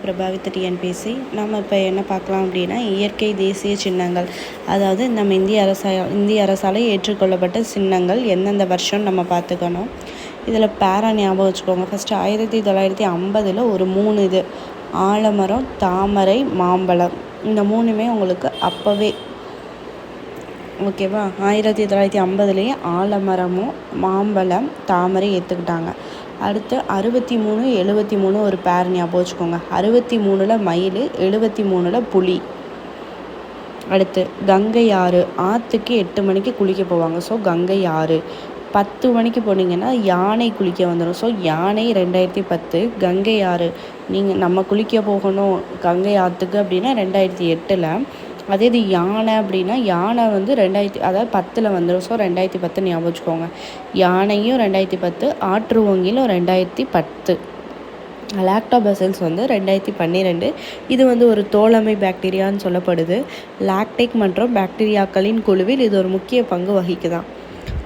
பிரபாவித் TNPSC. நம்ம இப்போ என்ன பார்க்கலாம் அப்படின்னா, இயற்கை தேசிய சின்னங்கள், அதாவது நம்ம இந்திய அரசால் ஏற்றுக்கொள்ளப்பட்ட சின்னங்கள் எந்தெந்த வருஷம் நம்ம பார்த்துக்கணும். இதில் பேரா ஞாபகம் வச்சுக்கோங்க. ஃபஸ்ட்டு 1950 ஒரு 3 இது ஆலமரம், தாமரை, மாம்பழம். இந்த 3மே உங்களுக்கு அப்போவே ஓகேவா. 1950 ஆலமரமும் மாம்பழம் தாமரை ஏற்றுக்கிட்டாங்க. அடுத்து 63, 73 ஒரு பேர் ஞாபகம் வச்சுக்கோங்க. 63 மயில், 73 புலி. அடுத்து கங்கை ஆறு, ஆற்றுக்கு 8 மணிக்கு குளிக்க போவாங்க. ஸோ கங்கை ஆறு. 10 மணிக்கு போனீங்கன்னா யானை குளிக்க வந்துடும். ஸோ யானை 2010. கங்கை ஆறு நம்ம குளிக்க போகணும் கங்கை ஆற்றுக்கு அப்படின்னா 2008. அதே இது யானை அப்படின்னா யானை 2010 வந்துடும். ஸோ 2010 ஞாபகம் வச்சுக்கோங்க. யானையும் 2010, ஆற்றுவங்கிலும் 2010. லாக்டோபசில்ஸ் 2012. இது ஒரு தோழமை பாக்டீரியான்னு சொல்லப்படுது. லாக்டிக் மற்றும் பாக்டீரியாக்களின் குழுவில் இது ஒரு முக்கிய பங்கு வகிக்குதான்.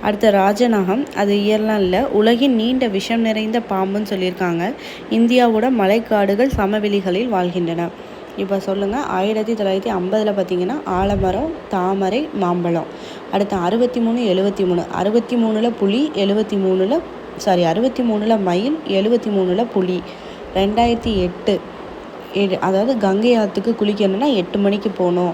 அடுத்த ராஜநாகம், அது இயல்லாம் இல்லை, உலகின் நீண்ட விஷம் நிறைந்த பாம்புன்னு சொல்லியிருக்காங்க. இந்தியாவோட மலைக்காடுகள் சமவெளிகளில் வாழ்கின்றன. இப்போ சொல்லுங்கள். 1950 பார்த்தீங்கன்னா ஆலமரம், தாமரை, மாம்பழம். அடுத்து 63, 73. 63 புலி, 63 மயில், 73 புலி. 2008 அதாவது கங்கை ஆற்றுக்கு குளிக்கணும்னா 8 மணிக்கு போகணும்.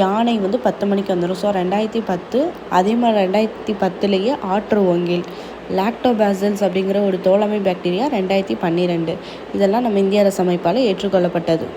யானை 10 மணிக்கு வந்துடும். ஸோ 2010. அதே மாதிரி 2010 ஆற்றுவங்கில். லாக்டோபாசில்ஸ் அப்படிங்கிற ஒரு தோழமை பாக்டீரியா 2012. இதெல்லாம் நம்ம இந்திய அரசமைப்பால் ஏற்றுக்கொள்ளப்பட்டது.